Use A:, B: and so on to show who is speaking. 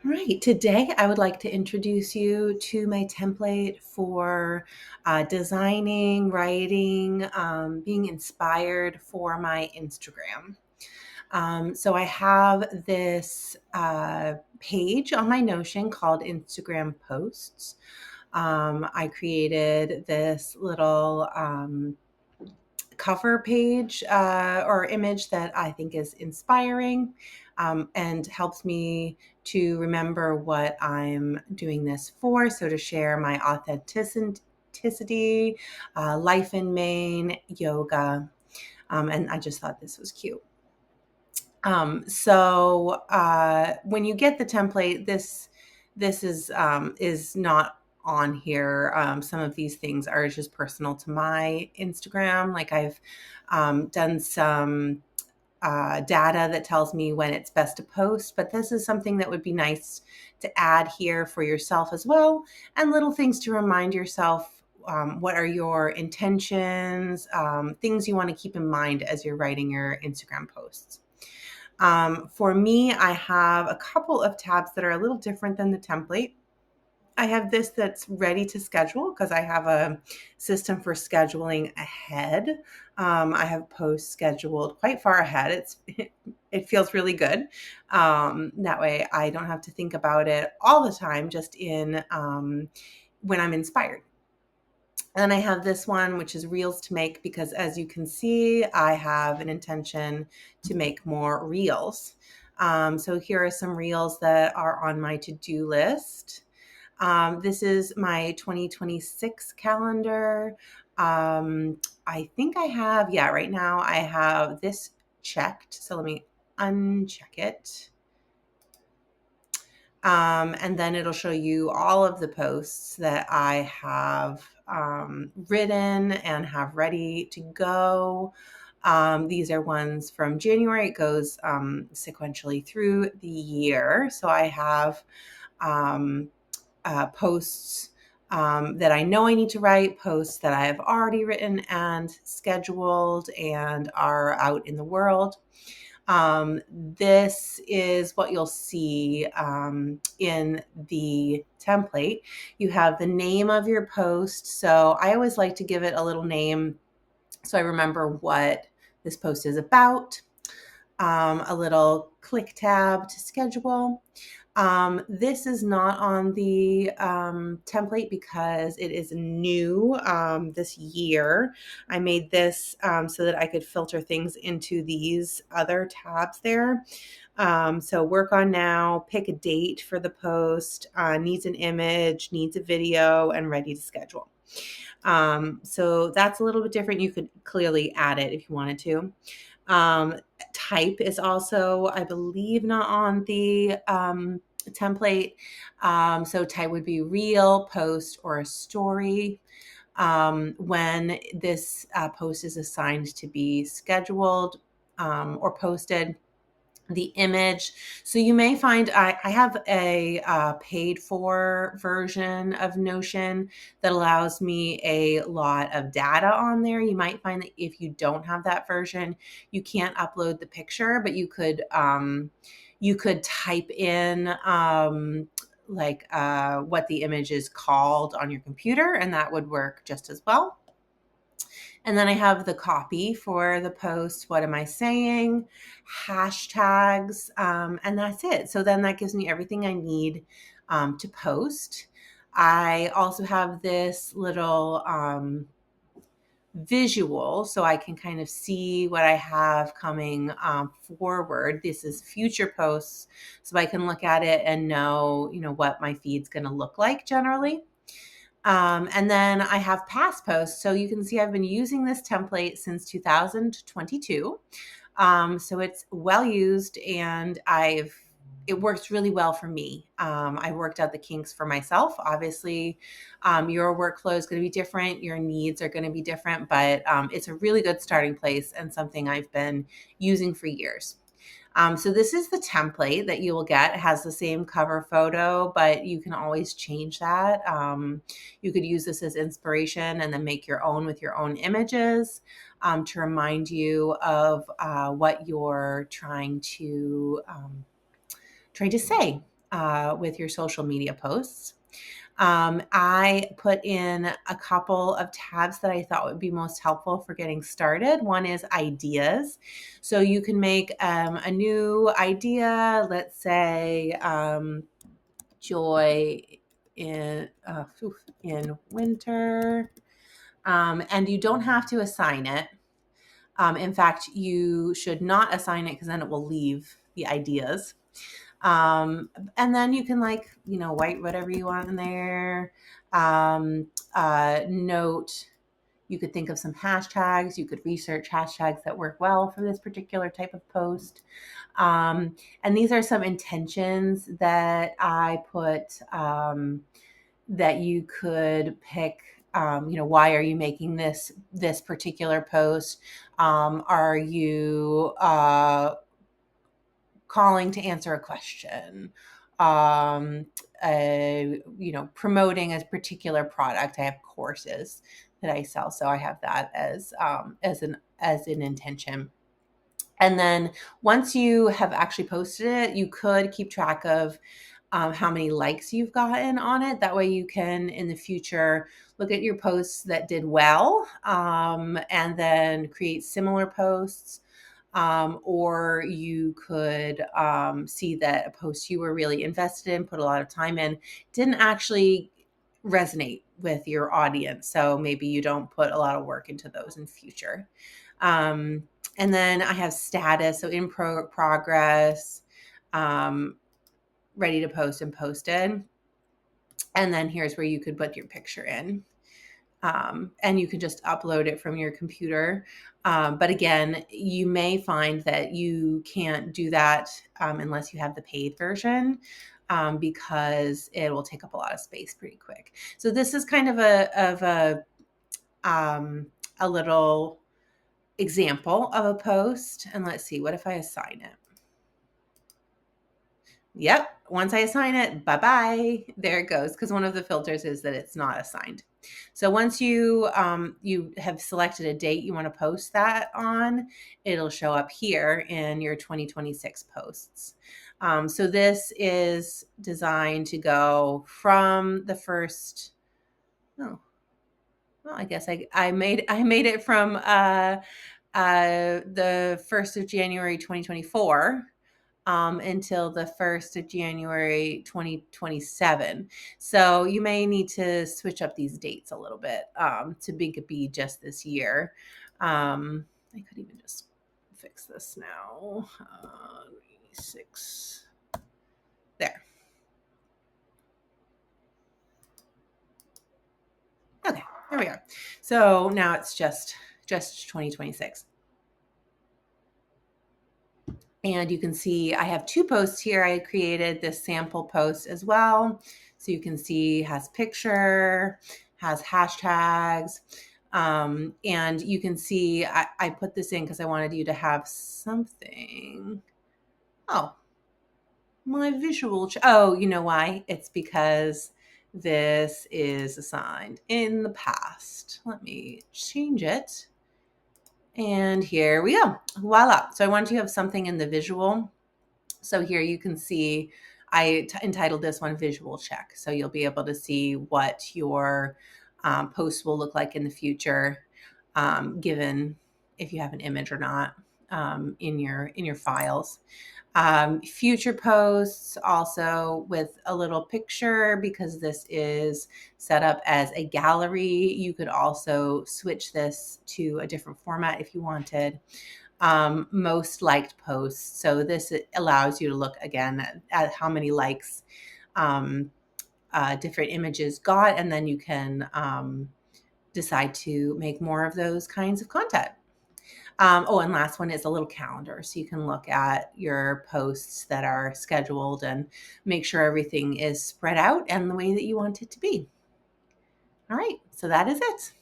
A: Right. Today, I would like to introduce you to my template for designing, writing, being inspired for my Instagram. So I have this page on my Notion called Instagram Posts. I created this little cover page or image that I think is inspiring and helps me to remember what I'm doing this for. So, to share my authenticity, life in Maine, yoga. And I just thought this was cute. When you get the template, this is not on here. Some of these things are just personal to my Instagram. Like I've done some data that tells me when it's best to post, but this is something that would be nice to add here for yourself as well, and little things to remind yourself. What are your intentions? Things you want to keep in mind as you're writing your Instagram posts. For me, I have a couple of tabs that are a little different than the template. I have this that's ready to schedule because I have a system for scheduling ahead. I have posts scheduled quite far ahead. It feels really good. That way, I don't have to think about it all the time. Just in when I'm inspired. And I have this one, which is reels to make, because as you can see, I have an intention to make more reels. So here are some reels that are on my to-do list. This is my 2026 calendar. I think I have, yeah, right now I have this checked. So let me uncheck it. And then it'll show you all of the posts that I have written and have ready to go. These are ones from January. It goes sequentially through the year. So I have posts that I know I need to write, posts that I have already written and scheduled and are out in the world. This is what you'll see in the template. You have the name of your post. So I always like to give it a little name so I remember what this post is about. A little click tab to schedule. This is not on the template because it is new this year. I made this so that I could filter things into these other tabs there. So work on now, pick a date for the post, needs an image, needs a video, and ready to schedule. So that's a little bit different. You could clearly add it if you wanted to. Type is also, I believe, not on the template. So type would be reel, post, or a story. When this post is assigned to be scheduled or posted, the image. So you may find I have a paid for version of Notion that allows me a lot of data on there. You might find that if you don't have that version, you can't upload the picture, but you could type in what the image is called on your computer, and that would work just as well. And then I have the copy for the post. What am I saying? Hashtags, and that's it. So then that gives me everything I need to post. I also have this little visual so I can kind of see what I have coming forward. This is future posts, so I can look at it and know, what my feed's going to look like generally. And then I have past posts. So you can see I've been using this template since 2022. So it's well used, and it works really well for me. I worked out the kinks for myself. Obviously, your workflow is going to be different. Your needs are going to be different, but it's a really good starting place and something I've been using for years. So this is the template that you will get. It has the same cover photo, but you can always change that. You could use this as inspiration and then make your own with your own images to remind you of what you're trying to say. with your social media posts. I put in a couple of tabs that I thought would be most helpful for getting started. One is ideas. So you can make a new idea, let's say joy in winter. And you don't have to assign it. In fact, you should not assign it because then it will leave the ideas. And then you can write whatever you want in there. Note, you could think of some hashtags. You could research hashtags that work well for this particular type of post. And these are some intentions that I put that you could pick. Why are you making this particular post? Are you calling to answer a question? Promoting a particular product. I have courses that I sell, so I have that as an intention. And then once you have actually posted it, you could keep track of how many likes you've gotten on it. That way you can, in the future, look at your posts that did well, and then create similar posts. Or you could see that a post you were really invested in, put a lot of time in, didn't actually resonate with your audience. So maybe you don't put a lot of work into those in future. And then I have status, so in progress, ready to post, and posted. And then here's where you could put your picture in. And you can just upload it from your computer. But again, you may find that you can't do that unless you have the paid version, because it will take up a lot of space pretty quick. So this is kind of a little example of a post. And let's see, what if I assign it? Yep. Once I assign it, bye-bye. There it goes. Because one of the filters is that it's not assigned. So once you have selected a date you want to post that on, it'll show up here in your 2026 posts. So this is designed to go from the first. Oh, well, I guess I made it from the 1st of January 2024. Until the 1st of January 2027. So you may need to switch up these dates a little bit to make it be just this year. I could even just fix this now. 6. There. Okay, there we are. So now it's just 2026. And you can see I have 2 posts here. I created this sample post as well. So you can see has picture, has hashtags. And you can see I put this in because I wanted you to have something. Oh, my visual. Oh, you know why? It's because this is assigned in the past. Let me change it. And here we go. Voila. So I want you to have something in the visual. So here you can see I entitled this one Visual Check. So you'll be able to see what your post will look like in the future, given if you have an image or not in your files. Future posts also with a little picture, because this is set up as a gallery. You could also switch this to a different format if you wanted. Most liked posts. So this allows you to look again at how many likes different images got, and then you can decide to make more of those kinds of content. And last one is a little calendar. So you can look at your posts that are scheduled and make sure everything is spread out and the way that you want it to be. All right, so that is it.